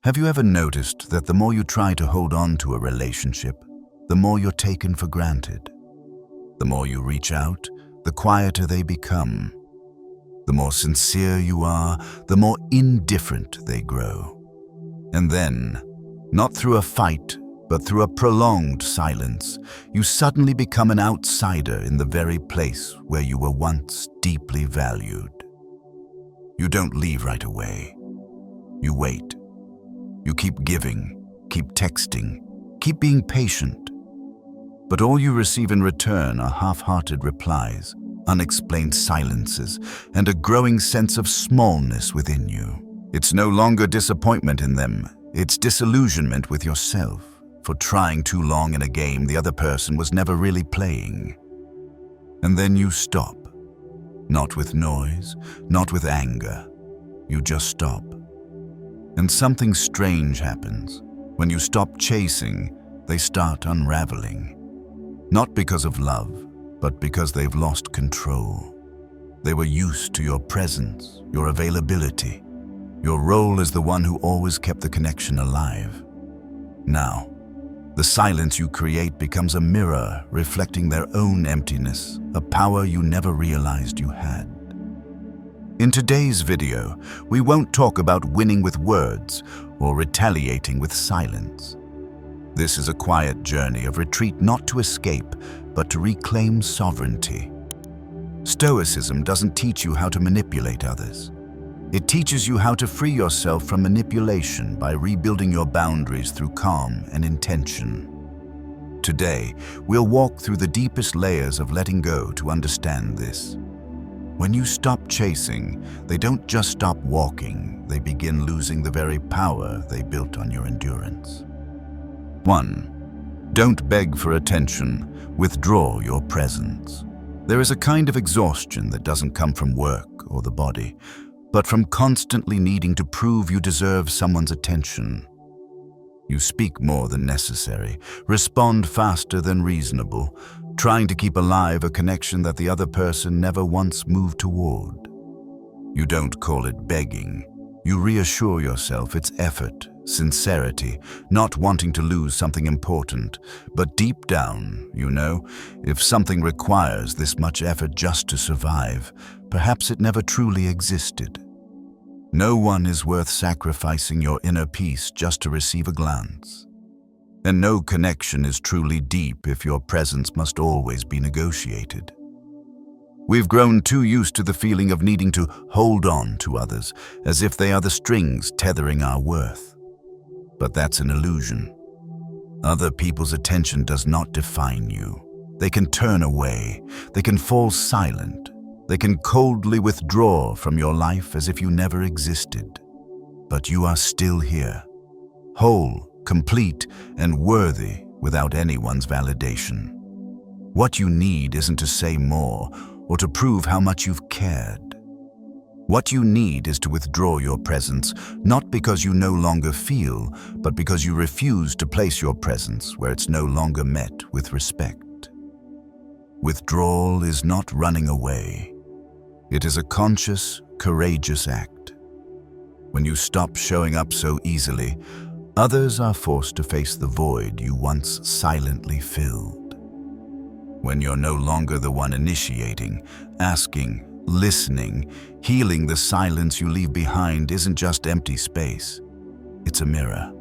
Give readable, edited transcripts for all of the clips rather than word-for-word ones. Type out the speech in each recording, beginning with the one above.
Have you ever noticed that the more you try to hold on to a relationship, the more you're taken for granted? The more you reach out, the quieter they become. The more sincere you are, the more indifferent they grow. And then, not through a fight, but through a prolonged silence, you suddenly become an outsider in the very place where you were once deeply valued. You don't leave right away. You wait. You keep giving, keep texting, keep being patient. But all you receive in return are half-hearted replies, unexplained silences, and a growing sense of smallness within you. It's no longer disappointment in them, it's disillusionment with yourself for trying too long in a game the other person was never really playing. And then you stop. Not with noise, not with anger. You just stop. And something strange happens. When you stop chasing, they start unraveling. Not because of love, but because they've lost control. They were used to your presence, your availability, your role as the one who always kept the connection alive. Now, the silence you create becomes a mirror reflecting their own emptiness, a power you never realized you had. In today's video, we won't talk about winning with words or retaliating with silence. This is a quiet journey of retreat, not to escape, but to reclaim sovereignty. Stoicism doesn't teach you how to manipulate others. It teaches you how to free yourself from manipulation by rebuilding your boundaries through calm and intention. Today, we'll walk through the deepest layers of letting go to understand this. When you stop chasing, they don't just stop walking, they begin losing the very power they built on your endurance. 1. Don't beg for attention, withdraw your presence. There is a kind of exhaustion that doesn't come from work or the body, but from constantly needing to prove you deserve someone's attention. You speak more than necessary, respond faster than reasonable, trying to keep alive a connection that the other person never once moved toward. You don't call it begging. You reassure yourself it's effort, sincerity, not wanting to lose something important. But deep down, you know, if something requires this much effort just to survive, perhaps it never truly existed. No one is worth sacrificing your inner peace just to receive a glance. And no connection is truly deep if your presence must always be negotiated. We've grown too used to the feeling of needing to hold on to others, as if they are the strings tethering our worth. But that's an illusion. Other people's attention does not define you. They can turn away. They can fall silent. They can coldly withdraw from your life as if you never existed. But you are still here, whole, complete, and worthy without anyone's validation. What you need isn't to say more or to prove how much you've cared. What you need is to withdraw your presence, not because you no longer feel, but because you refuse to place your presence where it's no longer met with respect. Withdrawal is not running away. It is a conscious, courageous act. When you stop showing up so easily, others are forced to face the void you once silently filled. When you're no longer the one initiating, asking, listening, healing, the silence you leave behind isn't just empty space. It's a mirror.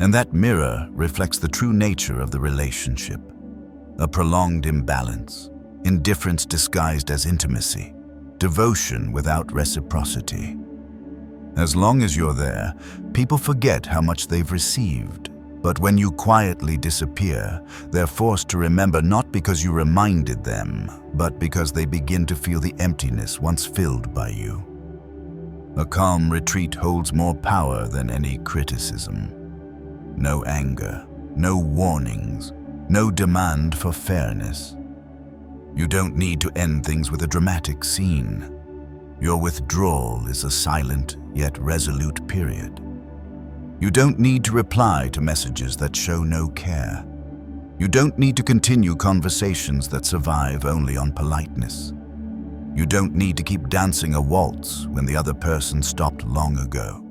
And that mirror reflects the true nature of the relationship. A prolonged imbalance, indifference disguised as intimacy, devotion without reciprocity. As long as you're there, people forget how much they've received. But when you quietly disappear, they're forced to remember not because you reminded them, but because they begin to feel the emptiness once filled by you. A calm retreat holds more power than any criticism. No anger, no warnings, no demand for fairness. You don't need to end things with a dramatic scene. Your withdrawal is a silent yet resolute period. You don't need to reply to messages that show no care. You don't need to continue conversations that survive only on politeness. You don't need to keep dancing a waltz when the other person stopped long ago.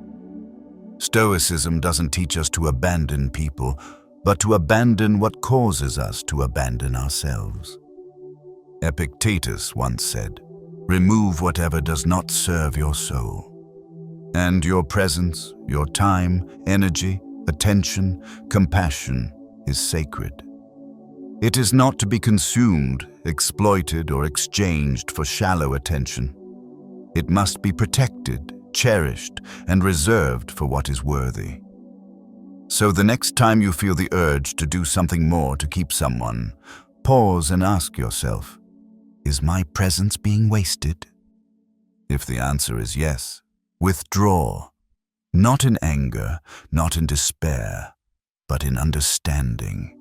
Stoicism doesn't teach us to abandon people, but to abandon what causes us to abandon ourselves. Epictetus once said, "Remove whatever does not serve your soul." And your presence, your time, energy, attention, compassion is sacred. It is not to be consumed, exploited, or exchanged for shallow attention. It must be protected, cherished, and reserved for what is worthy. So the next time you feel the urge to do something more to keep someone, pause and ask yourself, is my presence being wasted? If the answer is yes, withdraw, not in anger, not in despair, but in understanding.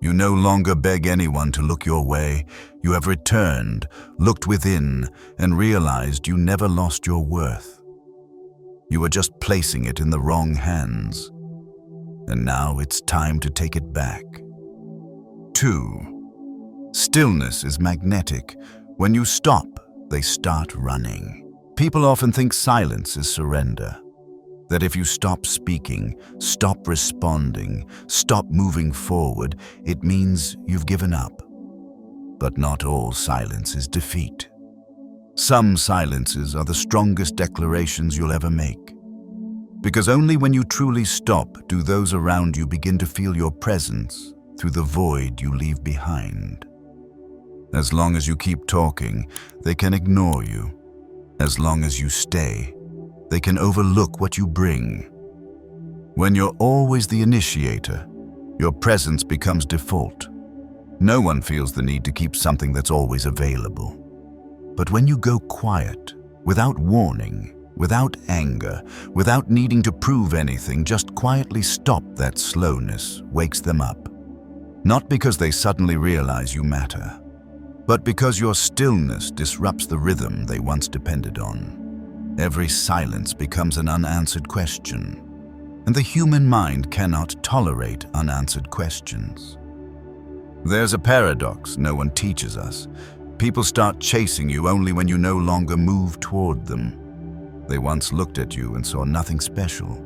You no longer beg anyone to look your way. You have returned, looked within, and realized you never lost your worth. You were just placing it in the wrong hands. And now it's time to take it back. 2. Stillness is magnetic. When you stop, they start running. People often think silence is surrender. That if you stop speaking, stop responding, stop moving forward, it means you've given up. But not all silence is defeat. Some silences are the strongest declarations you'll ever make. Because only when you truly stop do those around you begin to feel your presence through the void you leave behind. As long as you keep talking, they can ignore you. As long as you stay, they can overlook what you bring. When you're always the initiator, your presence becomes default. No one feels the need to keep something that's always available. But when you go quiet, without warning, without anger, without needing to prove anything, just quietly stop, that slowness wakes them up. Not because they suddenly realize you matter, but because your stillness disrupts the rhythm they once depended on. Every silence becomes an unanswered question, and the human mind cannot tolerate unanswered questions. There's a paradox no one teaches us. People start chasing you only when you no longer move toward them. They once looked at you and saw nothing special,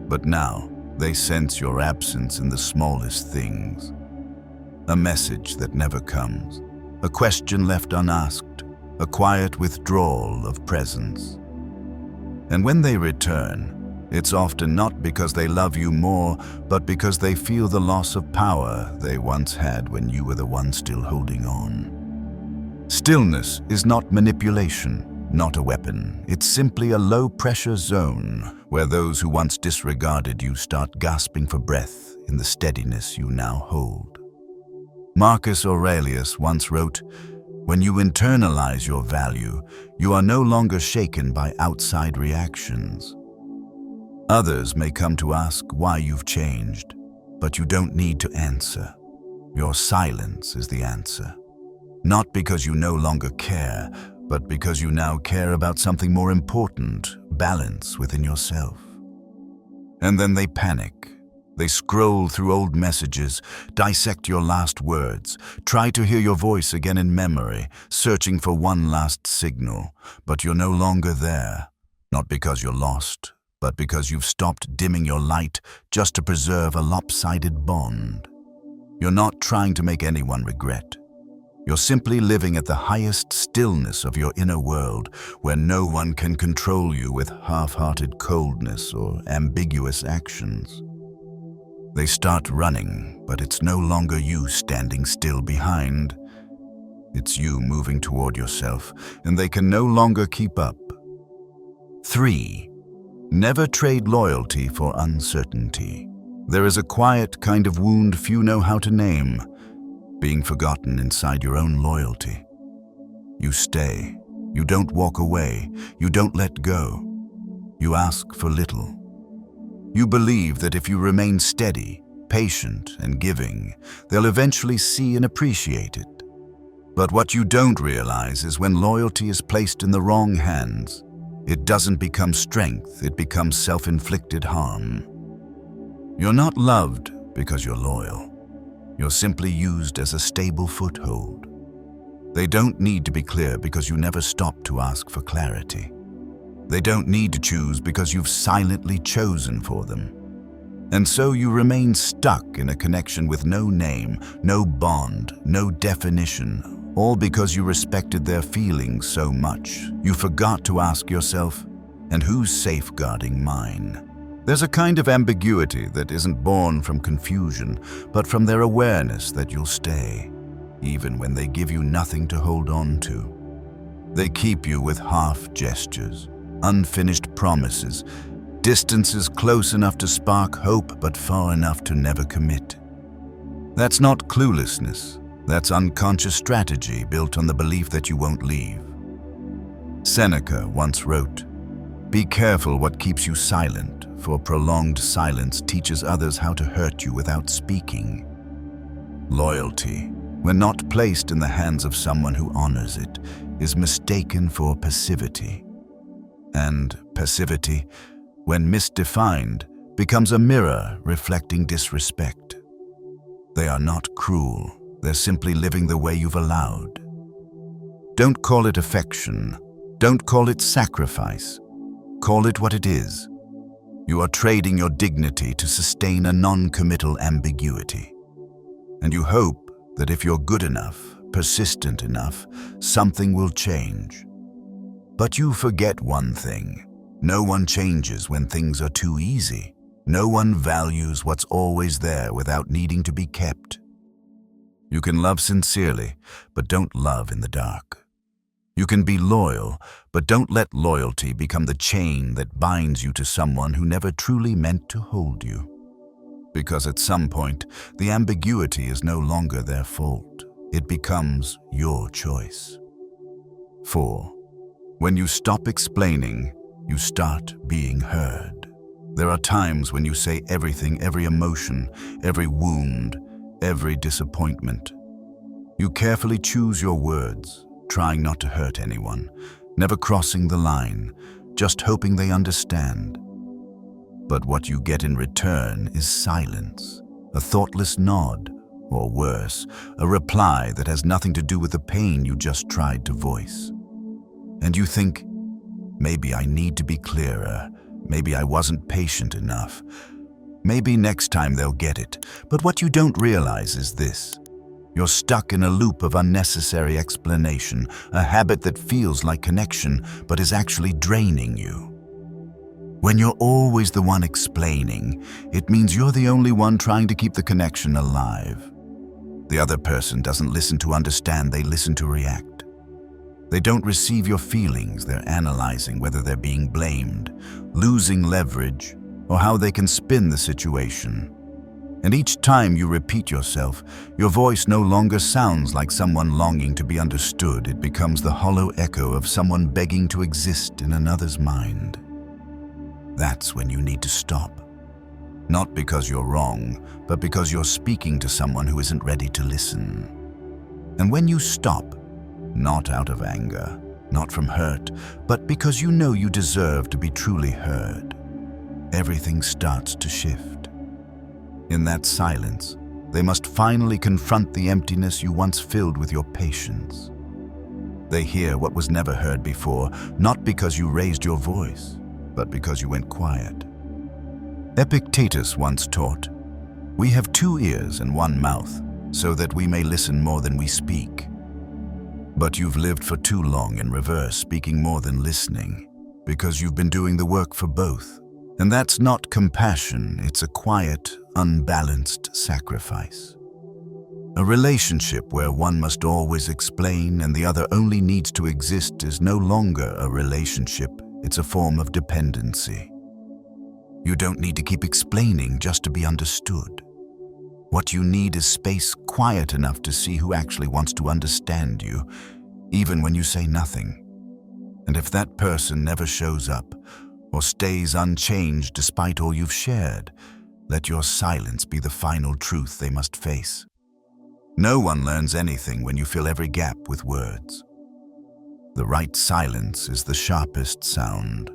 but now they sense your absence in the smallest things. A message that never comes, a question left unasked, a quiet withdrawal of presence. And when they return, it's often not because they love you more, but because they feel the loss of power they once had when you were the one still holding on. Stillness is not manipulation, not a weapon. It's simply a low-pressure zone where those who once disregarded you start gasping for breath in the steadiness you now hold. Marcus Aurelius once wrote, "When you internalize your value, you are no longer shaken by outside reactions." Others may come to ask why you've changed, but you don't need to answer. Your silence is the answer. Not because you no longer care, but because you now care about something more important, balance within yourself. And then they panic. They scroll through old messages, dissect your last words, try to hear your voice again in memory, searching for one last signal. But you're no longer there, not because you're lost, but because you've stopped dimming your light just to preserve a lopsided bond. You're not trying to make anyone regret. You're simply living at the highest stillness of your inner world, where no one can control you with half-hearted coldness or ambiguous actions. They start running, but it's no longer you standing still behind. It's you moving toward yourself, and they can no longer keep up. 3. Never trade loyalty for uncertainty. There is a quiet kind of wound few know how to name, being forgotten inside your own loyalty. You stay. You don't walk away. You don't let go. You ask for little. You believe that if you remain steady, patient, and giving, they'll eventually see and appreciate it. But what you don't realize is when loyalty is placed in the wrong hands, it doesn't become strength, it becomes self-inflicted harm. You're not loved because you're loyal. You're simply used as a stable foothold. They don't need to be clear because you never stop to ask for clarity. They don't need to choose because you've silently chosen for them. And so you remain stuck in a connection with no name, no bond, no definition, all because you respected their feelings so much. You forgot to ask yourself, and who's safeguarding mine? There's a kind of ambiguity that isn't born from confusion, but from their awareness that you'll stay, even when they give you nothing to hold on to. They keep you with half gestures, unfinished promises, distances close enough to spark hope but far enough to never commit. That's not cluelessness, that's unconscious strategy built on the belief that you won't leave. Seneca once wrote, "Be careful what keeps you silent, for prolonged silence teaches others how to hurt you without speaking." Loyalty, when not placed in the hands of someone who honors it, is mistaken for passivity. And passivity, when misdefined, becomes a mirror reflecting disrespect. They are not cruel, they're simply living the way you've allowed. Don't call it affection, don't call it sacrifice, call it what it is. You are trading your dignity to sustain a non-committal ambiguity. And you hope that if you're good enough, persistent enough, something will change. But you forget one thing. No one changes when things are too easy. No one values what's always there without needing to be kept. You can love sincerely, but don't love in the dark. You can be loyal, but don't let loyalty become the chain that binds you to someone who never truly meant to hold you. Because at some point, the ambiguity is no longer their fault. It becomes your choice. 4. When you stop explaining, you start being heard. There are times when you say everything, every emotion, every wound, every disappointment. You carefully choose your words, trying not to hurt anyone, never crossing the line, just hoping they understand. But what you get in return is silence, a thoughtless nod, or worse, a reply that has nothing to do with the pain you just tried to voice. And you think, maybe I need to be clearer, maybe I wasn't patient enough, maybe next time they'll get it. But what you don't realize is this. You're stuck in a loop of unnecessary explanation, a habit that feels like connection but is actually draining you. When you're always the one explaining, it means you're the only one trying to keep the connection alive. The other person doesn't listen to understand, they listen to react. They don't receive your feelings, they're analyzing whether they're being blamed, losing leverage, or how they can spin the situation. And each time you repeat yourself, your voice no longer sounds like someone longing to be understood. It becomes the hollow echo of someone begging to exist in another's mind. That's when you need to stop. Not because you're wrong, but because you're speaking to someone who isn't ready to listen. And when you stop, not out of anger, not from hurt, but because you know you deserve to be truly heard, everything starts to shift. In that silence, they must finally confront the emptiness you once filled with your patience. They hear what was never heard before, not because you raised your voice, but because you went quiet. Epictetus once taught, "We have 2 ears and 1 mouth, so that we may listen more than we speak." But you've lived for too long in reverse, speaking more than listening, because you've been doing the work for both. And that's not compassion, it's a quiet, unbalanced sacrifice. A relationship where one must always explain and the other only needs to exist is no longer a relationship, it's a form of dependency. You don't need to keep explaining just to be understood. What you need is space quiet enough to see who actually wants to understand you, even when you say nothing. And if that person never shows up, or stays unchanged despite all you've shared, let your silence be the final truth they must face. No one learns anything when you fill every gap with words. The right silence is the sharpest sound.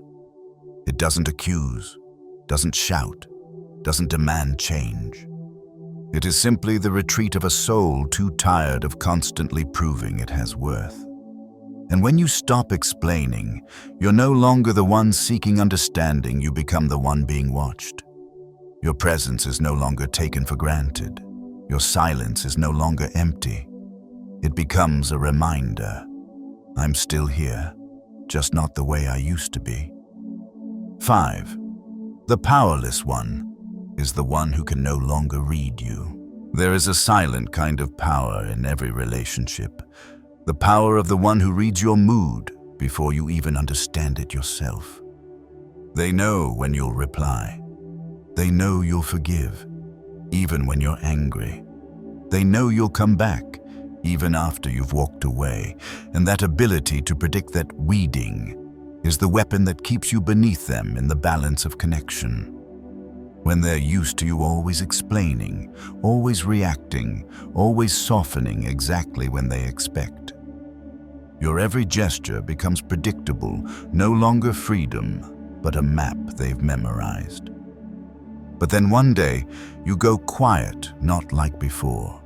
It doesn't accuse, doesn't shout, doesn't demand change. It is simply the retreat of a soul too tired of constantly proving it has worth. And when you stop explaining, you're no longer the one seeking understanding, you become the one being watched. Your presence is no longer taken for granted. Your silence is no longer empty. It becomes a reminder. I'm still here, just not the way I used to be. 5. The powerless one is the one who can no longer read you. There is a silent kind of power in every relationship. The power of the one who reads your mood before you even understand it yourself. They know when you'll reply. They know you'll forgive, even when you're angry. They know you'll come back, even after you've walked away. And that ability to predict that weeding is the weapon that keeps you beneath them in the balance of connection. When they're used to you always explaining, always reacting, always softening exactly when they expect. Your every gesture becomes predictable, no longer freedom, but a map they've memorized. But then one day, you go quiet, not like before.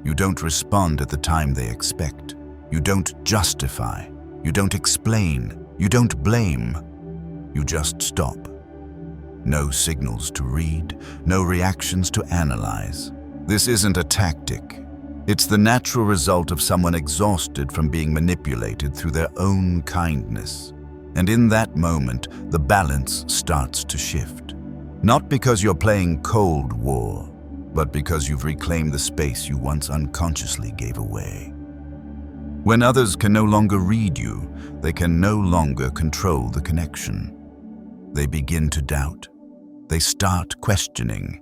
You don't respond at the time they expect. You don't justify. You don't explain. You don't blame. You just stop. No signals to read, no reactions to analyze. This isn't a tactic. It's the natural result of someone exhausted from being manipulated through their own kindness. And in that moment, the balance starts to shift. Not because you're playing Cold War, but because you've reclaimed the space you once unconsciously gave away. When others can no longer read you, they can no longer control the connection. They begin to doubt. They start questioning.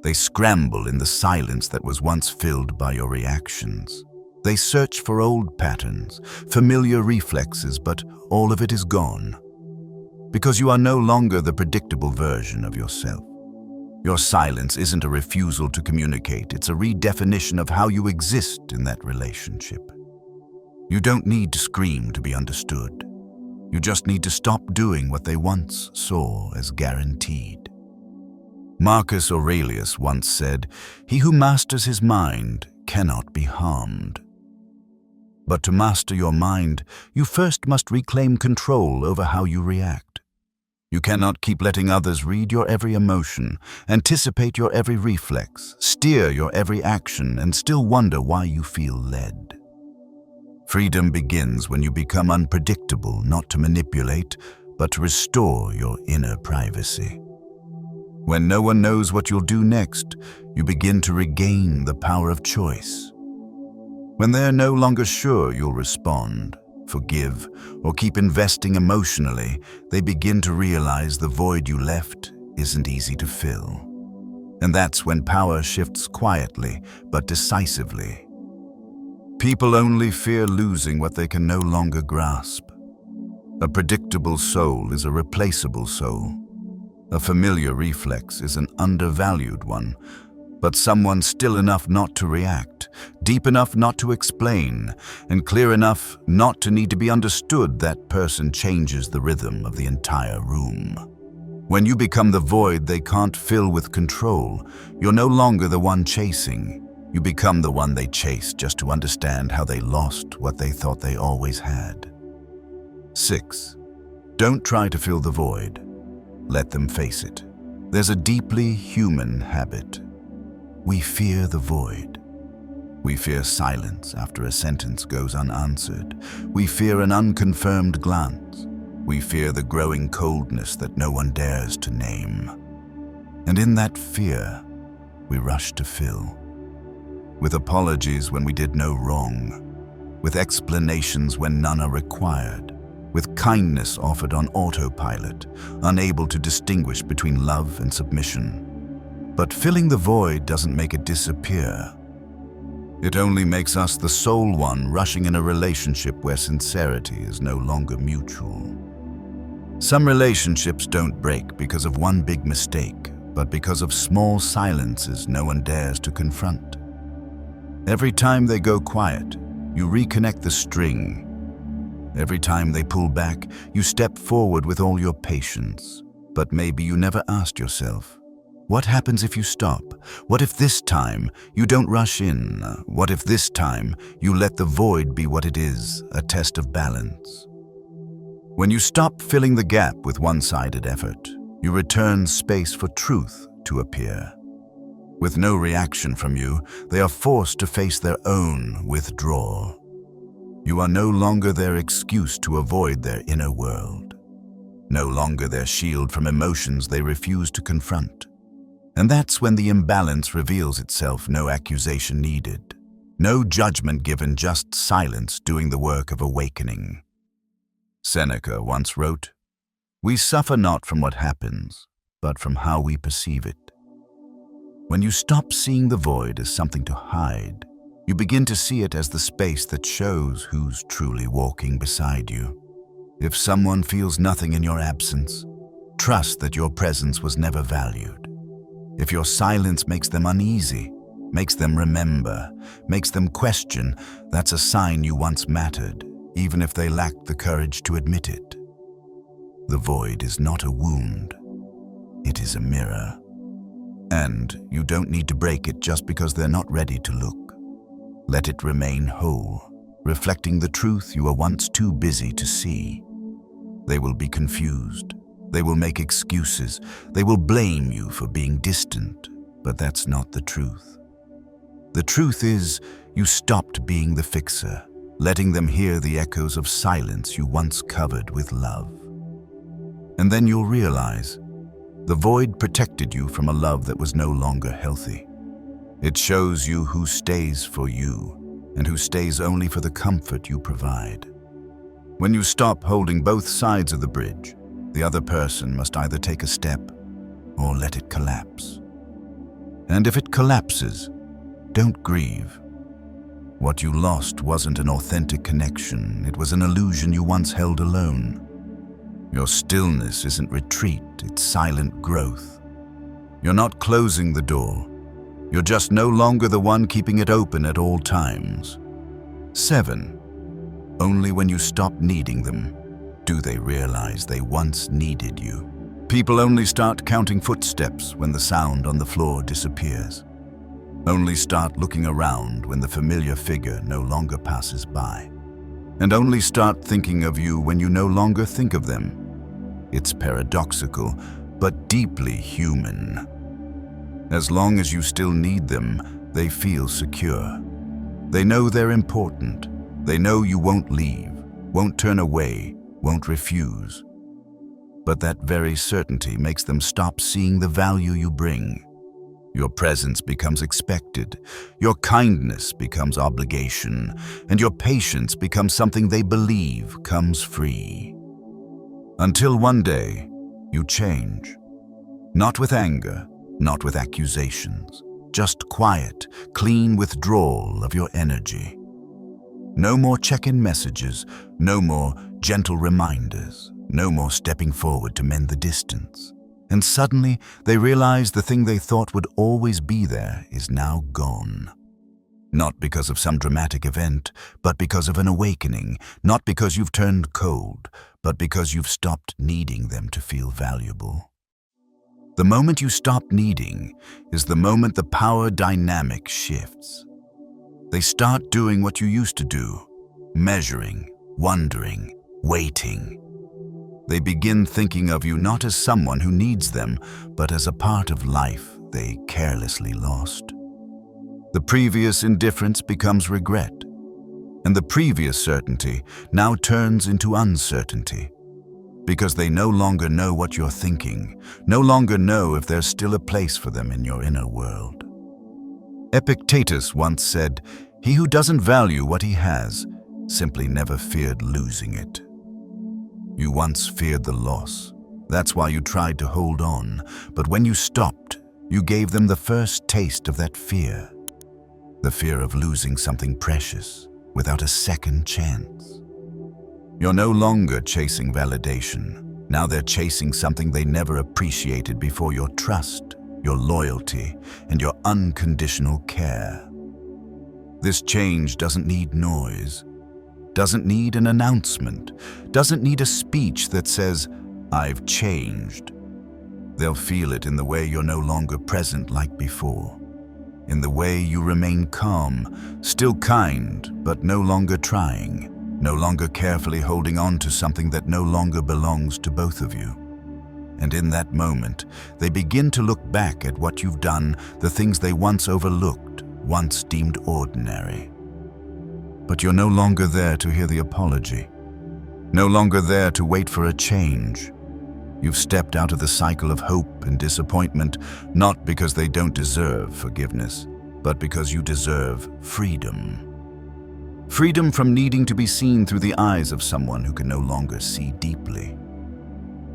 They scramble in the silence that was once filled by your reactions. They search for old patterns, familiar reflexes, but all of it is gone. Because you are no longer the predictable version of yourself. Your silence isn't a refusal to communicate, it's a redefinition of how you exist in that relationship. You don't need to scream to be understood. You just need to stop doing what they once saw as guaranteed. Marcus Aurelius once said, "He who masters his mind cannot be harmed." But to master your mind, you first must reclaim control over how you react. You cannot keep letting others read your every emotion, anticipate your every reflex, steer your every action, and still wonder why you feel led. Freedom begins when you become unpredictable, not to manipulate, but to restore your inner privacy. When no one knows what you'll do next, you begin to regain the power of choice. When they're no longer sure you'll respond, forgive, or keep investing emotionally, they begin to realize the void you left isn't easy to fill. And that's when power shifts quietly but decisively. People only fear losing what they can no longer grasp. A predictable soul is a replaceable soul. A familiar reflex is an undervalued one, but someone still enough not to react, deep enough not to explain, and clear enough not to need to be understood. That person changes the rhythm of the entire room. When you become the void they can't fill with control, you're no longer the one chasing. You become the one they chase just to understand how they lost what they thought they always had. 6. Don't try to fill the void. Let them face it. There's a deeply human habit. We fear the void. We fear silence after a sentence goes unanswered. We fear an unconfirmed glance. We fear the growing coldness that no one dares to name. And in that fear, we rush to fill. With apologies when we did no wrong. With explanations when none are required. With kindness offered on autopilot, unable to distinguish between love and submission. But filling the void doesn't make it disappear. It only makes us the sole one rushing in a relationship where sincerity is no longer mutual. Some relationships don't break because of one big mistake, but because of small silences no one dares to confront. Every time they go quiet, you reconnect the string. Every time they pull back, you step forward with all your patience. But maybe you never asked yourself, What happens if you stop? What if this time you don't rush in? What if this time you let the void be what it is, a test of balance? When you stop filling the gap with one-sided effort, you return space for truth to appear. With no reaction from you, they are forced to face their own withdrawal. You are no longer their excuse to avoid their inner world, no longer their shield from emotions they refuse to confront. And that's when the imbalance reveals itself, no accusation needed, no judgment given, just silence doing the work of awakening. Seneca once wrote, "We suffer not from what happens, but from how we perceive it." When you stop seeing the void as something to hide, you begin to see it as the space that shows who's truly walking beside you. If someone feels nothing in your absence, trust that your presence was never valued. If your silence makes them uneasy, makes them remember, makes them question, that's a sign you once mattered, even if they lacked the courage to admit it. The void is not a wound, it is a mirror. And you don't need to break it just because they're not ready to look. Let it remain whole, reflecting the truth you were once too busy to see. They will be confused. They will make excuses. They will blame you for being distant, but that's not the truth. The truth is, you stopped being the fixer, letting them hear the echoes of silence you once covered with love. And then you'll realize, the void protected you from a love that was no longer healthy. It shows you who stays for you, and who stays only for the comfort you provide. When you stop holding both sides of the bridge, the other person must either take a step or let it collapse. And if it collapses, don't grieve. What you lost wasn't an authentic connection, it was an illusion you once held alone. Your stillness isn't retreat, it's silent growth. You're not closing the door, you're just no longer the one keeping it open at all times. 7. Only when you stop needing them, do they realize they once needed you. People only start counting footsteps when the sound on the floor disappears. Only start looking around when the familiar figure no longer passes by. And only start thinking of you when you no longer think of them. It's paradoxical, but deeply human. As long as you still need them, they feel secure. They know they're important. They know you won't leave, won't turn away, won't refuse. But that very certainty makes them stop seeing the value you bring. Your presence becomes expected, your kindness becomes obligation, and your patience becomes something they believe comes free. Until one day, you change. Not with anger, not with accusations, just quiet, clean withdrawal of your energy. No more check-in messages, no more gentle reminders, no more stepping forward to mend the distance. And suddenly, they realize the thing they thought would always be there is now gone. Not because of some dramatic event, but because of an awakening. Not because you've turned cold, but because you've stopped needing them to feel valuable. The moment you stop needing is the moment the power dynamic shifts. They start doing what you used to do, measuring, wondering, waiting. They begin thinking of you not as someone who needs them, but as a part of life they carelessly lost. The previous indifference becomes regret, and the previous certainty now turns into uncertainty, because they no longer know what you're thinking, no longer know if there's still a place for them in your inner world. Epictetus once said, "He who doesn't value what he has simply never feared losing it." You once feared the loss. That's why you tried to hold on. But when you stopped, you gave them the first taste of that fear. The fear of losing something precious without a second chance. You're no longer chasing validation. Now they're chasing something they never appreciated before: your trust, your loyalty, and your unconditional care. This change doesn't need noise, doesn't need an announcement, doesn't need a speech that says, "I've changed." They'll feel it in the way you're no longer present like before, in the way you remain calm, still kind, but no longer trying, no longer carefully holding on to something that no longer belongs to both of you. And in that moment, they begin to look back at what you've done, the things they once overlooked, once deemed ordinary. But you're no longer there to hear the apology, no longer there to wait for a change. You've stepped out of the cycle of hope and disappointment, not because they don't deserve forgiveness, but because you deserve freedom. Freedom from needing to be seen through the eyes of someone who can no longer see deeply.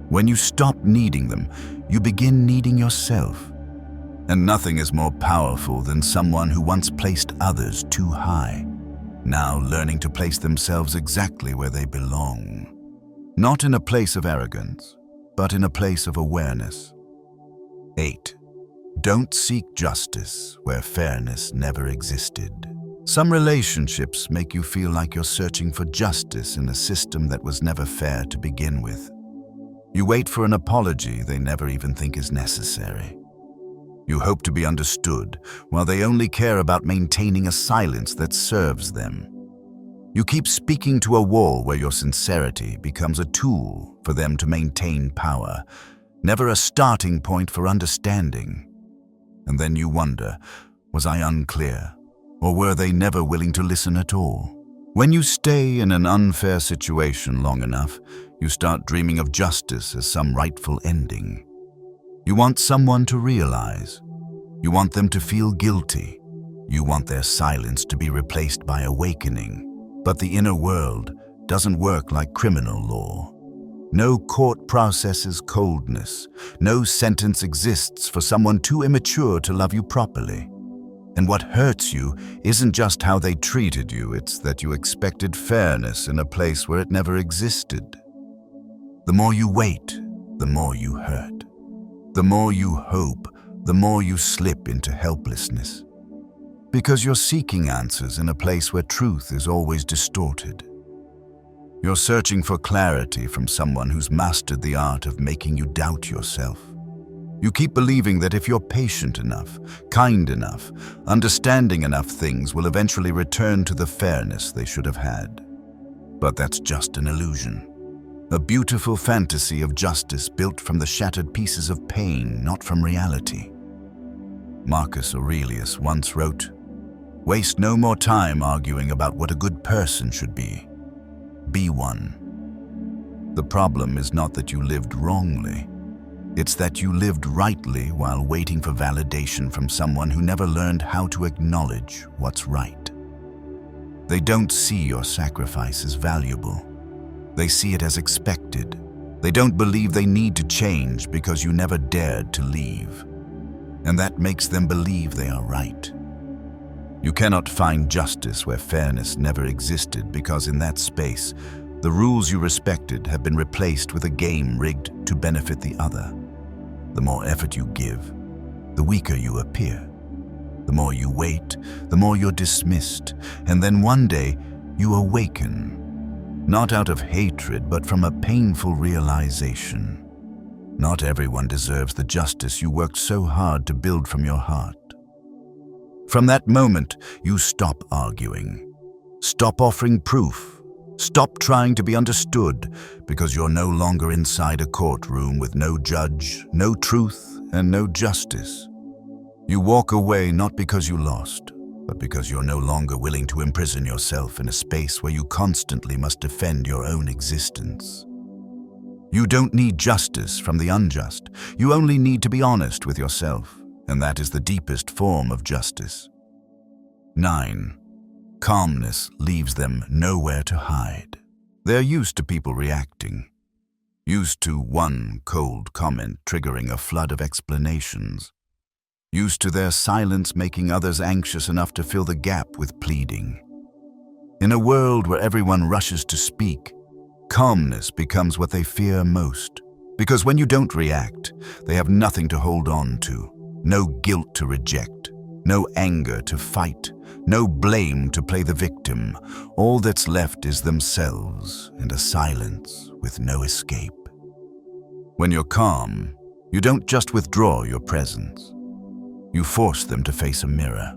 When you stop needing them, you begin needing yourself. And nothing is more powerful than someone who once placed others too high, now learning to place themselves exactly where they belong. Not in a place of arrogance, but in a place of awareness. 8. Don't seek justice where fairness never existed. Some relationships make you feel like you're searching for justice in a system that was never fair to begin with. You wait for an apology they never even think is necessary. You hope to be understood, while they only care about maintaining a silence that serves them. You keep speaking to a wall where your sincerity becomes a tool for them to maintain power, never a starting point for understanding. And then you wonder, was I unclear? Or were they never willing to listen at all? When you stay in an unfair situation long enough, you start dreaming of justice as some rightful ending. You want someone to realize. You want them to feel guilty. You want their silence to be replaced by awakening. But the inner world doesn't work like criminal law. No court processes coldness. No sentence exists for someone too immature to love you properly. And what hurts you isn't just how they treated you, it's that you expected fairness in a place where it never existed. The more you wait, the more you hurt. The more you hope, the more you slip into helplessness. Because you're seeking answers in a place where truth is always distorted. You're searching for clarity from someone who's mastered the art of making you doubt yourself. You keep believing that if you're patient enough, kind enough, understanding enough, things will eventually return to the fairness they should have had. But that's just an illusion. A beautiful fantasy of justice built from the shattered pieces of pain, not from reality. Marcus Aurelius once wrote, "Waste no more time arguing about what a good person should be. Be one." The problem is not that you lived wrongly. It's that you lived rightly while waiting for validation from someone who never learned how to acknowledge what's right. They don't see your sacrifice as valuable. They see it as expected. They don't believe they need to change because you never dared to leave. And that makes them believe they are right. You cannot find justice where fairness never existed, because in that space, the rules you respected have been replaced with a game rigged to benefit the other. The more effort you give, the weaker you appear. The more you wait, the more you're dismissed, and then one day you awaken, not out of hatred, but from a painful realization. Not everyone deserves the justice you worked so hard to build from your heart. From that moment, you stop arguing. Stop offering proof. Stop trying to be understood, because you're no longer inside a courtroom with no judge, no truth, and no justice. You walk away not because you lost, but because you're no longer willing to imprison yourself in a space where you constantly must defend your own existence. You don't need justice from the unjust. You only need to be honest with yourself, and that is the deepest form of justice. 9. Calmness leaves them nowhere to hide. They're used to people reacting, used to one cold comment triggering a flood of explanations, used to their silence making others anxious enough to fill the gap with pleading. In a world where everyone rushes to speak, calmness becomes what they fear most, because when you don't react, they have nothing to hold on to, no guilt to reject, no anger to fight, no blame to play the victim. All that's left is themselves and a silence with no escape. When you're calm, You don't just withdraw your presence. You force them to face a mirror,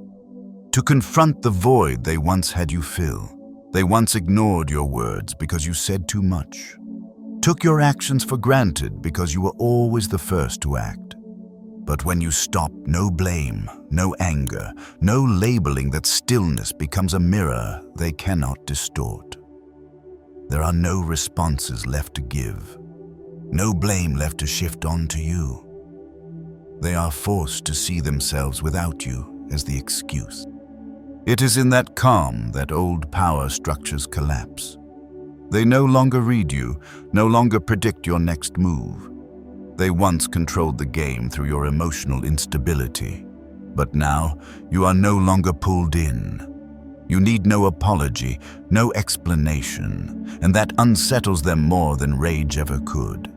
to confront the void they once had you fill. They once ignored your words because you said too much, took your actions for granted because you were always the first to act. But when you stop, no blame, no anger, no labeling, that stillness becomes a mirror they cannot distort. There are no responses left to give, no blame left to shift onto you. They are forced to see themselves without you as the excuse. It is in that calm that old power structures collapse. They no longer read you, no longer predict your next move. They once controlled the game through your emotional instability, but now you are no longer pulled in. You need no apology, no explanation, and that unsettles them more than rage ever could.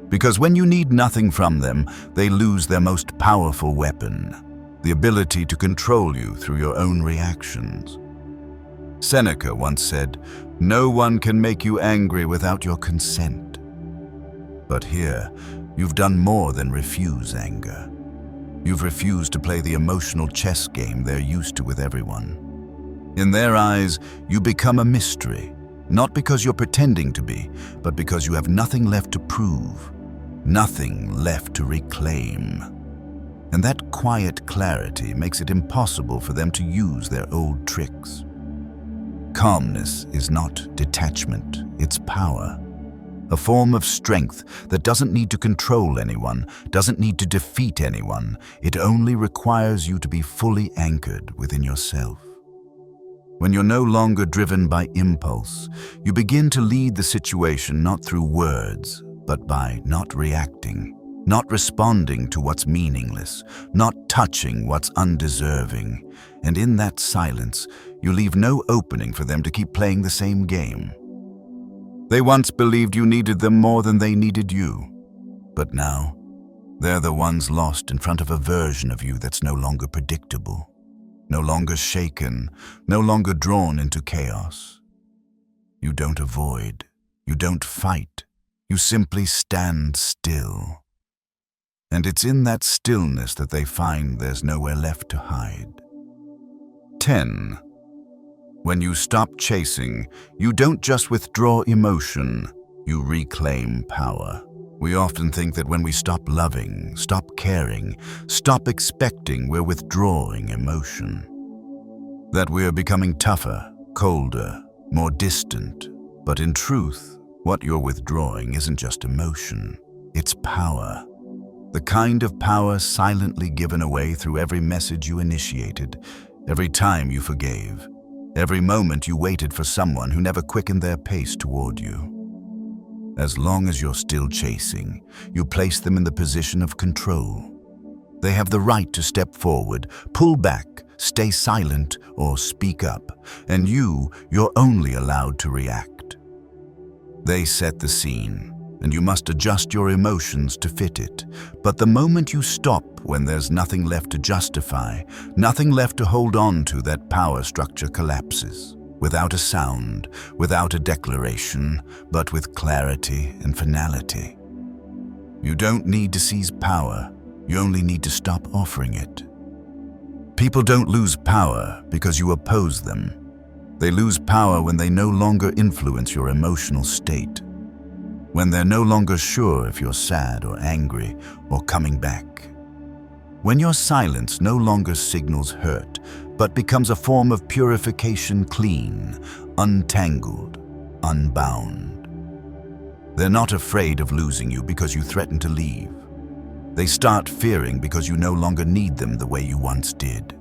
Because when you need nothing from them, they lose their most powerful weapon, the ability to control you through your own reactions. Seneca once said, "No one can make you angry without your consent." But here, you've done more than refuse anger. You've refused to play the emotional chess game they're used to with everyone. In their eyes, you become a mystery, not because you're pretending to be, but because you have nothing left to prove, nothing left to reclaim. And that quiet clarity makes it impossible for them to use their old tricks. Calmness is not detachment, it's power. A form of strength that doesn't need to control anyone, doesn't need to defeat anyone. It only requires you to be fully anchored within yourself. When you're no longer driven by impulse, you begin to lead the situation not through words, but by not reacting, not responding to what's meaningless, not touching what's undeserving. And in that silence, you leave no opening for them to keep playing the same game. They once believed you needed them more than they needed you. But now, they're the ones lost in front of a version of you that's no longer predictable, no longer shaken, no longer drawn into chaos. You don't avoid, you don't fight, you simply stand still. And it's in that stillness that they find there's nowhere left to hide. 10. When you stop chasing, you don't just withdraw emotion, you reclaim power. We often think that when we stop loving, stop caring, stop expecting, we're withdrawing emotion. That we're becoming tougher, colder, more distant. But in truth, what you're withdrawing isn't just emotion, it's power. The kind of power silently given away through every message you initiated, every time you forgave, every moment you waited for someone who never quickened their pace toward you. As long as you're still chasing, you place them in the position of control. They have the right to step forward, pull back, stay silent, or speak up, and you're only allowed to react. They set the scene, and you must adjust your emotions to fit it. But the moment you stop, when there's nothing left to justify, nothing left to hold on to, that power structure collapses. Without a sound, without a declaration, but with clarity and finality. You don't need to seize power, you only need to stop offering it. People don't lose power because you oppose them. They lose power when they no longer influence your emotional state. When they're no longer sure if you're sad or angry or coming back. When your silence no longer signals hurt, but becomes a form of purification, clean, untangled, unbound. They're not afraid of losing you because you threaten to leave. They start fearing because you no longer need them the way you once did.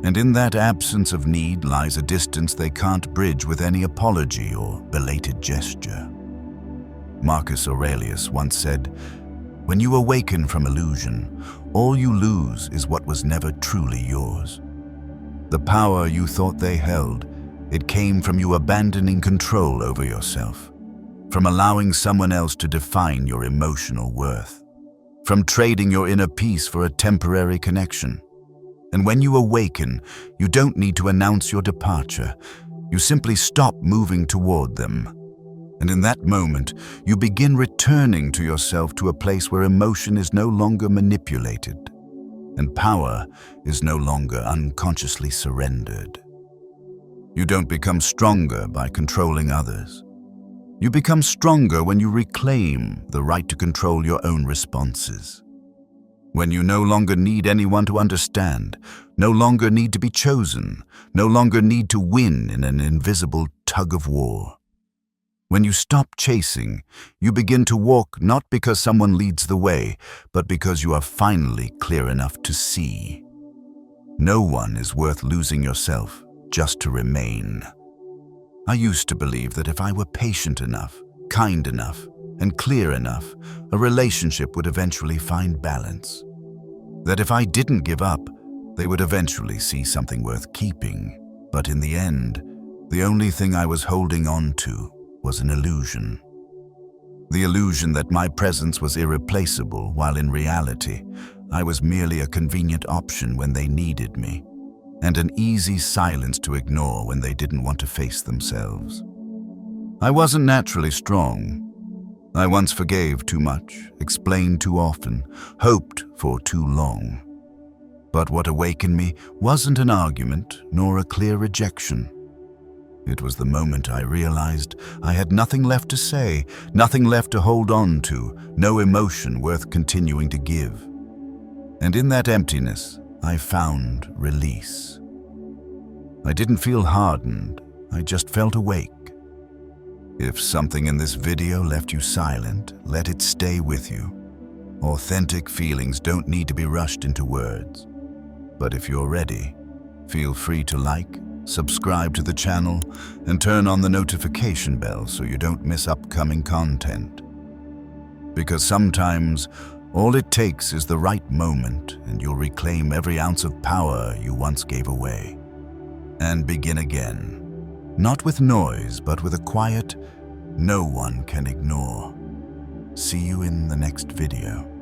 And in that absence of need lies a distance they can't bridge with any apology or belated gesture. Marcus Aurelius once said, "When you awaken from illusion, all you lose is what was never truly yours. The power you thought they held, it came from you abandoning control over yourself, from allowing someone else to define your emotional worth, from trading your inner peace for a temporary connection. And when you awaken, you don't need to announce your departure. You simply stop moving toward them. And in that moment, you begin returning to yourself, to a place where emotion is no longer manipulated and power is no longer unconsciously surrendered. You don't become stronger by controlling others. You become stronger when you reclaim the right to control your own responses. When you no longer need anyone to understand, no longer need to be chosen, no longer need to win in an invisible tug of war. When you stop chasing, you begin to walk not because someone leads the way, but because you are finally clear enough to see. No one is worth losing yourself just to remain. I used to believe that if I were patient enough, kind enough, and clear enough, a relationship would eventually find balance. That if I didn't give up, they would eventually see something worth keeping. But in the end, the only thing I was holding on to was an illusion. The illusion that my presence was irreplaceable, while in reality, I was merely a convenient option when they needed me, and an easy silence to ignore when they didn't want to face themselves. I wasn't naturally strong. I once forgave too much, explained too often, hoped for too long. But what awakened me wasn't an argument nor a clear rejection. It was the moment I realized I had nothing left to say, nothing left to hold on to, no emotion worth continuing to give. And in that emptiness, I found release. I didn't feel hardened, I just felt awake. If something in this video left you silent, let it stay with you. Authentic feelings don't need to be rushed into words. But if you're ready, feel free to like, subscribe to the channel, and turn on the notification bell so you don't miss upcoming content. Because sometimes, all it takes is the right moment and you'll reclaim every ounce of power you once gave away. And begin again. Not with noise, but with a quiet, no one can ignore. See you in the next video.